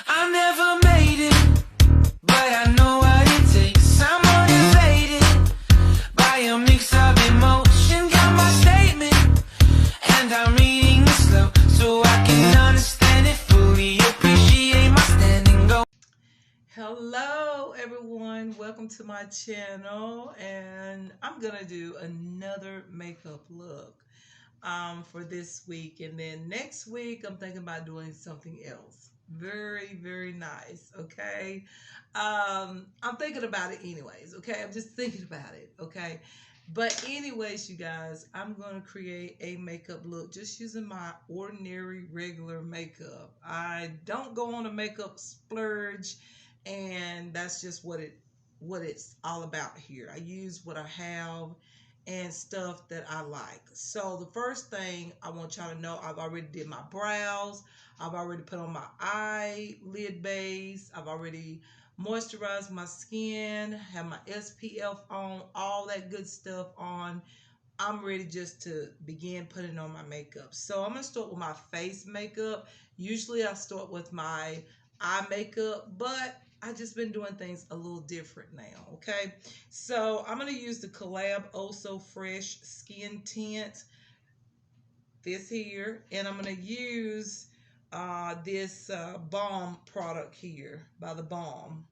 I never made it, but I know what it takes. I'm motivated by a mix of emotion. Got my statement, and I'm reading it slow so I can understand it fully. Appreciate my standing. Go. Hello everyone, welcome to my channel, and I'm gonna do another makeup look for this week, and then next week I'm thinking about doing something else very nice. Okay, I'm thinking about it anyways. Okay, I'm just thinking about it. Okay, but anyways, you guys, I'm gonna create a makeup look just using my ordinary regular makeup. I don't go on a makeup splurge, and that's just what it's all about here. I use what I have and stuff that I like. So the first thing I want y'all to know, I've already did my brows. I've already put on my eyelid base. I've already moisturized my skin, have my SPF on, all that good stuff on. I'm ready just to begin putting on my makeup. So I'm going to start with my face makeup. Usually I start with my eye makeup, but I just been doing things a little different now. Okay, so I'm going to use the Collab Oh So Fresh Skin Tint, this here, and I'm going to use this Balm product here by the Balm.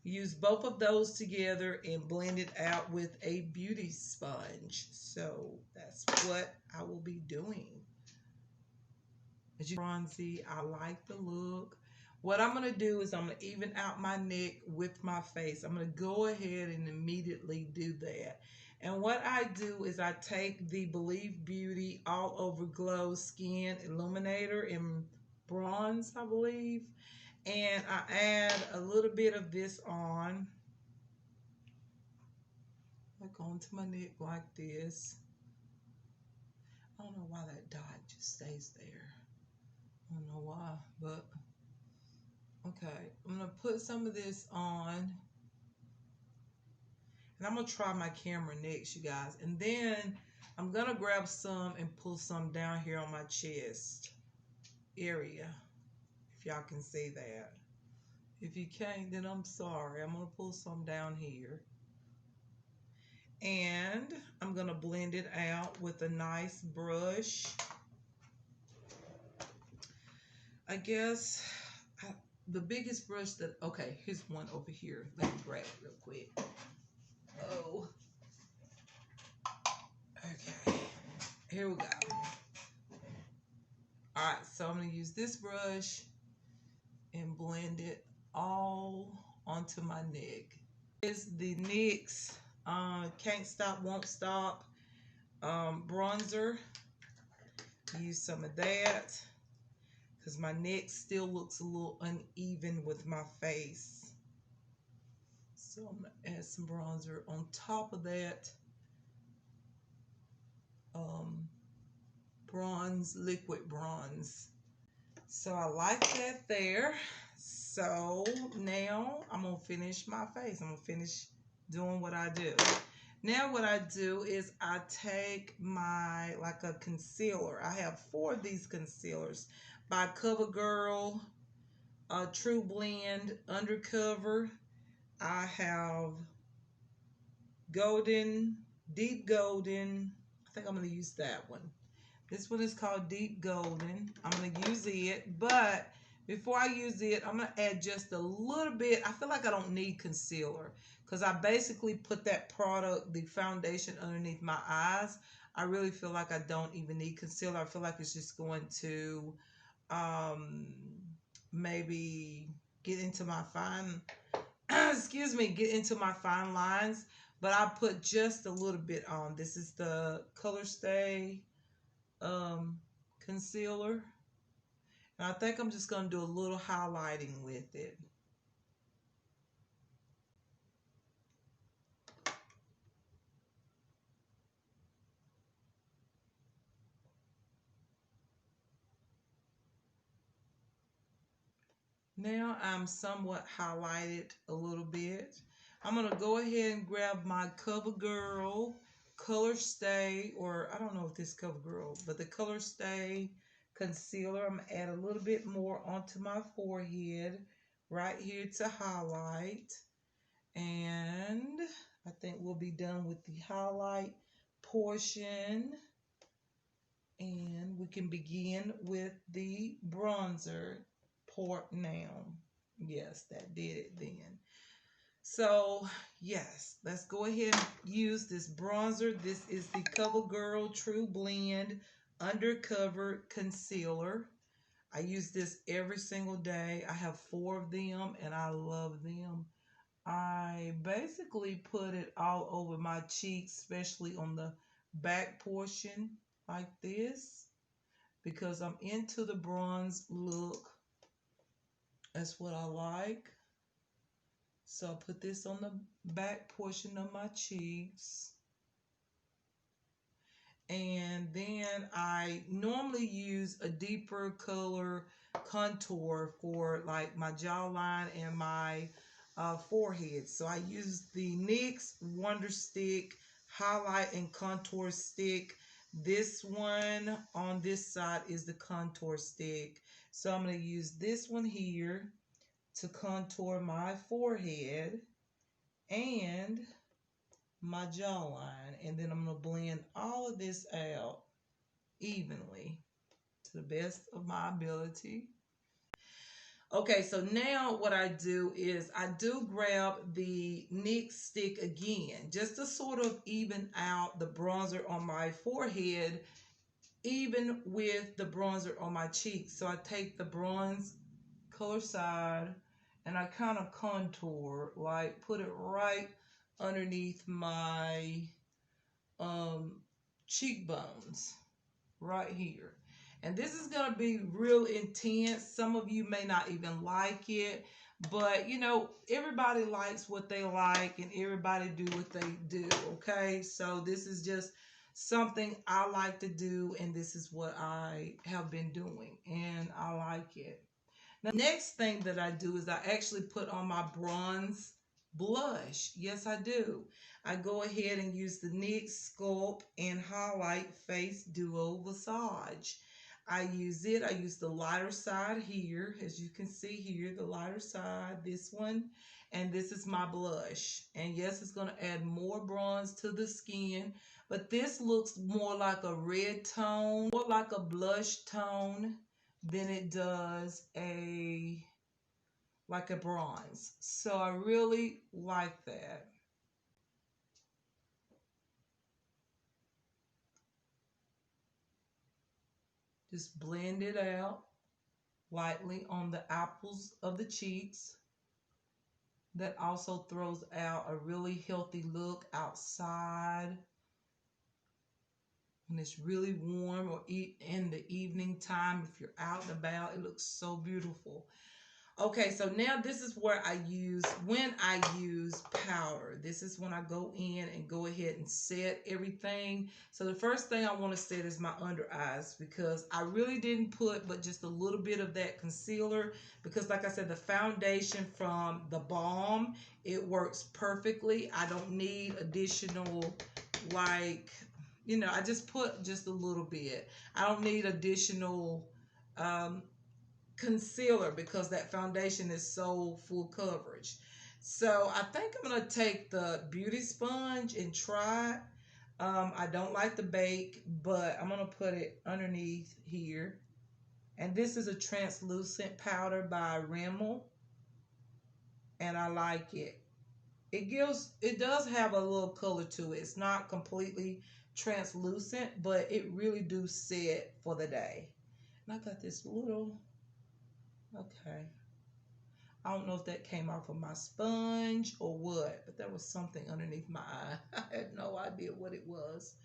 Use both of those together and blend it out with a beauty sponge. So that's what I will be doing. As you bronzy, I like the look. What I'm going to do is I'm going to even out my neck with my face. I'm going to go ahead and immediately do that. And what I do is I take the Believe Beauty All Over Glow Skin Illuminator in bronze, I believe. And I add a little bit of this on, like onto my neck like this. I don't know why that dot just stays there. I don't know why, but okay. I'm going to put some of this on. And I'm going to try my camera next, you guys. And then I'm going to grab some and pull some down here on my chest area. If y'all can see that. If you can't, then I'm sorry. I'm going to pull some down here. And I'm going to blend it out with a nice brush. I guess the biggest brush that, okay, here's one over here. Let me grab it real quick. Oh. Okay. Here we go. All right, so I'm going to use this brush and blend it all onto my neck. It's the NYX Can't Stop, Won't Stop bronzer. Use some of that because my neck still looks a little uneven with my face. So I'm going to add some bronzer on top of that bronze, liquid bronze. So I like that there. So now I'm going to finish my face. I'm going to finish doing what I do. Now what I do is I take my, like a concealer. I have 4 of these concealers by CoverGirl, True Blend, Undercover. I have Golden, Deep Golden. I think I'm going to use that one. This one is called Deep Golden. I'm going to use it, but before I use it, I'm going to add just a little bit. I feel like I don't need concealer because I basically put that product, the foundation, underneath my eyes. I really feel like I don't even need concealer. I feel like it's just going to maybe get into my fine, excuse me, get into my fine lines. But I put just a little bit on. This is the Colorstay concealer, and I think I'm just going to do a little highlighting with it. Now I'm somewhat highlighted a little bit. I'm going to go ahead and grab my CoverGirl Colorstay, or I don't know if this CoverGirl, but the Colorstay concealer. I'm going to add a little bit more onto my forehead right here to highlight. And I think we'll be done with the highlight portion. And we can begin with the bronzer part now. Yes, that did it then. So, yes, let's go ahead and use this bronzer. This is the CoverGirl True Blend Undercover Concealer. I use this every single day. I have 4 of them and I love them. I basically put it all over my cheeks, especially on the back portion like this, because I'm into the bronze look. That's what I like. So I put this on the back portion of my cheeks. And then I normally use a deeper color contour for like my jawline and my forehead. So I use the NYX Wonder Stick Highlight and Contour Stick. This one on this side is the contour stick. So I'm going to use this one here to contour my forehead and my jawline, and then I'm going to blend all of this out evenly to the best of my ability. Okay, so now what I do is I do grab the NYX stick again just to sort of even out the bronzer on my forehead even with the bronzer on my cheeks. So I take the bronze color side and I kind of contour, like put it right underneath my cheekbones right here. And this is going to be real intense. Some of you may not even like it, but you know, everybody likes what they like and everybody do what they do, okay? So this is just something I like to do, and this is what I have been doing and I like it. Now, the next thing that I do is I actually put on my bronze blush. Yes, I do. I go ahead and use the NYX Sculpt and Highlight Face Duo Visage. I use it. I use the lighter side here. As you can see here, the lighter side, this one. And this is my blush. And yes, it's going to add more bronze to the skin. But this looks more like a red tone, more like a blush tone than it does like a bronze. So I really like that. Just blend it out lightly on the apples of the cheeks. That also throws out a really healthy look outside when it's really warm, or in the evening time if you're out and about. It looks so beautiful. Okay, so now this is where when I use powder. This is when I go in and go ahead and set everything. So the first thing I want to set is my under eyes, because I really didn't put but just a little bit of that concealer, because like I said, the foundation from the Balm, it works perfectly. I don't need additional, like, you know, I just put just a little bit. I don't need additional concealer because that foundation is so full coverage. So I think I'm going to take the beauty sponge and try it. I don't like the bake, but I'm going to put it underneath here. And this is a translucent powder by Rimmel, and I like it. It does have a little color to it. It's not completely translucent, but it really do set for the day. And I got this little, okay, I don't know if that came off of my sponge or what, but there was something underneath my eye. I had no idea what it was.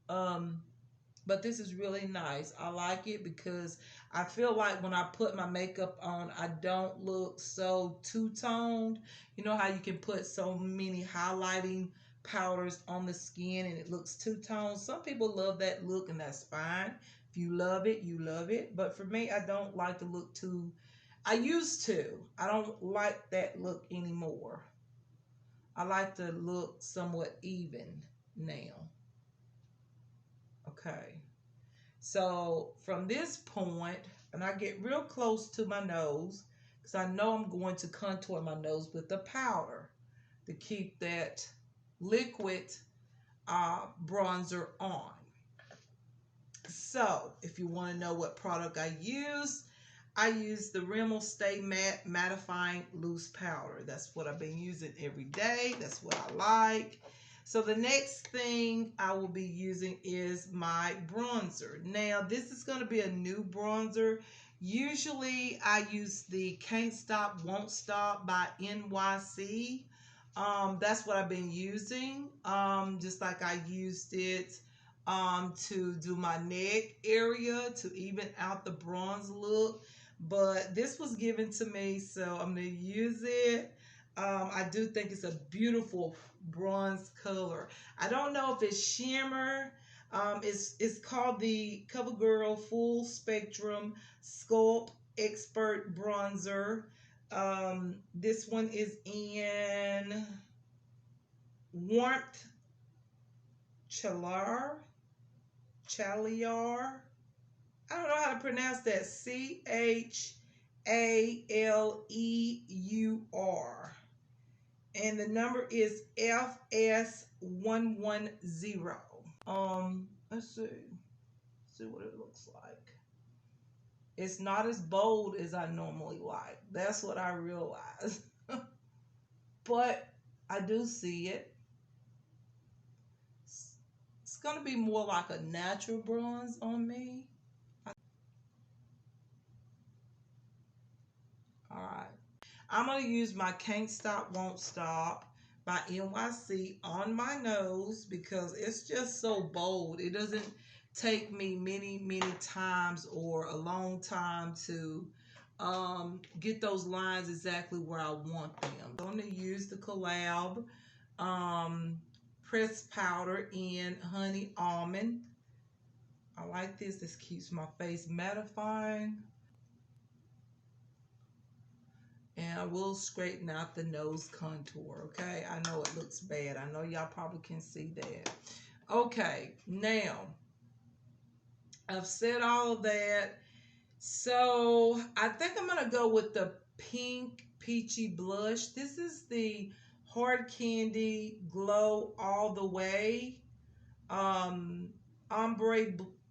But this is really nice. I like it because I feel like when I put my makeup on, I don't look so two-toned. You know how you can put so many highlighting powders on the skin and it looks two-toned? Some people love that look, and that's fine. If you love it, you love it. But for me, I don't like to look too... I used to. I don't like that look anymore. I like to look somewhat even now. Okay. So from this point, and I get real close to my nose because I know I'm going to contour my nose with the powder to keep that liquid bronzer on. So if you want to know what product I use the Rimmel Stay Matte Mattifying Loose Powder. That's what I've been using every day. That's what I like. So the next thing I will be using is my bronzer. Now, this is going to be a new bronzer. Usually, I use the Can't Stop, Won't Stop by NYC. That's what I've been using. Just like I used it to do my neck area to even out the bronze look. But this was given to me, so I'm going to use it. I do think it's a beautiful bronze color. I don't know if it's shimmer. It's called the CoverGirl Full Spectrum Sculpt Expert Bronzer. This one is in Warmth Chaliar. I don't know how to pronounce that. CHALEUR. And the number is FS110. Let's see what it looks like. It's not as bold as I normally like. That's what I realized. But I do see it. It's going to be more like a natural bronze on me. All right. I'm going to use my Can't Stop, Won't Stop by NYC on my nose because it's just so bold. It doesn't take me many times or a long time to get those lines exactly where I want them. I'm going to use the Collab pressed powder in Honey Almond. I like this. This keeps my face mattifying. And I will straighten out the nose contour, okay? I know it looks bad. I know y'all probably can see that. Okay, now, I've said all of that. So, I think I'm going to go with the pink peachy blush. This is the Hard Candy Glow All the Way Ombre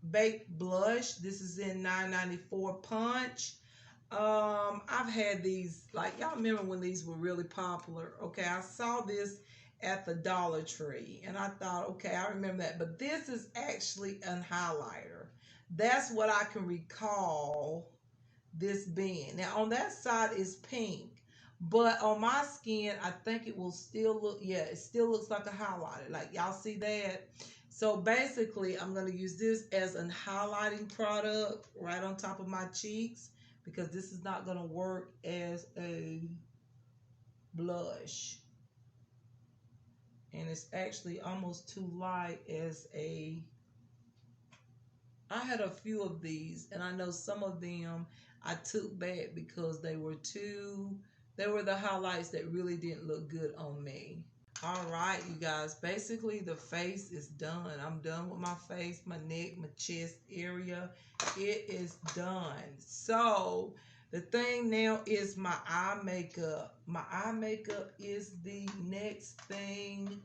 Baked Blush. This is in 994 Punch. I've had these, like, y'all remember when these were really popular. Okay, I saw this at the Dollar Tree and I thought, okay, I remember that, but this is actually an highlighter. That's what I can recall this being. Now on that side is pink, but on my skin I think it will still look, yeah, it still looks like a highlighter. Like, y'all see that? So basically I'm going to use this as a highlighting product right on top of my cheeks, because this is not going to work as a blush. And it's actually almost too light as a... I had a few of these, and I know some of them I took back because they were the highlights that really didn't look good on me. All right, you guys, basically the face is done. I'm done with my face, my neck, my chest area. It is done. So the thing now is my eye makeup. My eye makeup is the next thing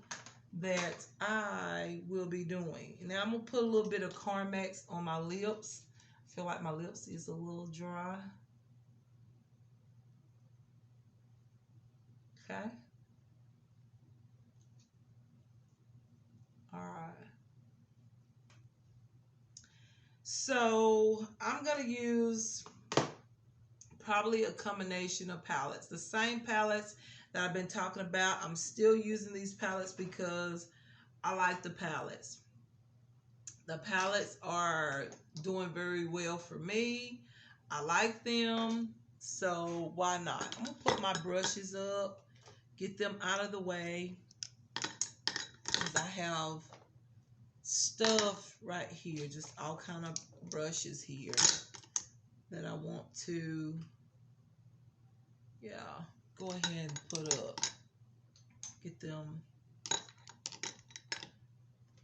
that I will be doing. Now I'm going to put a little bit of Carmex on my lips. I feel like my lips is a little dry. Okay. All right. So I'm going to use probably a combination of palettes. The same palettes that I've been talking about. I'm still using these palettes because I like the palettes. The palettes are doing very well for me. I like them. So why not? I'm going to put my brushes up, get them out of the way, because I have stuff right here, just all kind of brushes here that I want to, go ahead and put up. Get them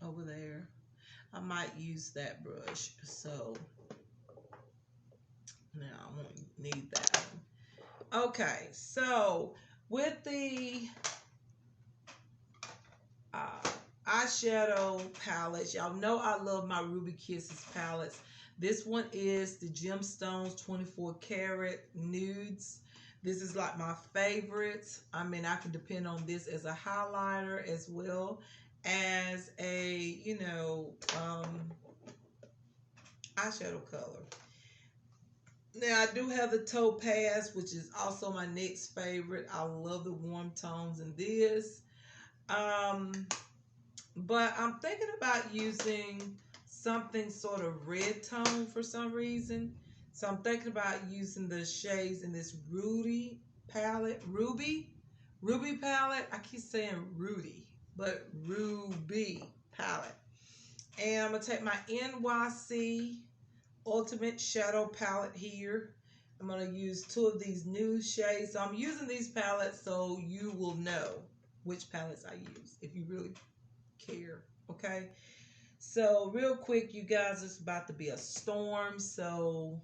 over there. I might use that brush. So now I won't need that one. Okay, so with the eyeshadow palettes, y'all know I love my Ruby Kisses palettes. This one is the Gemstones 24 Karat Nudes. This is like my favorite. I mean, I can depend on this as a highlighter as well as a, eyeshadow color. Now, I do have the Topaz, which is also my next favorite. I love the warm tones in this. But I'm thinking about using something sort of red tone for some reason. So I'm thinking about using the shades in this Ruby palette. Ruby palette. I keep saying Rudy, but Ruby palette. And I'm going to take my NYC Ultimate Shadow palette here. I'm going to use 2 of these new shades. So I'm using these palettes so you will know which palettes I use if you really care. Okay, so real quick, you guys, it's about to be a storm, so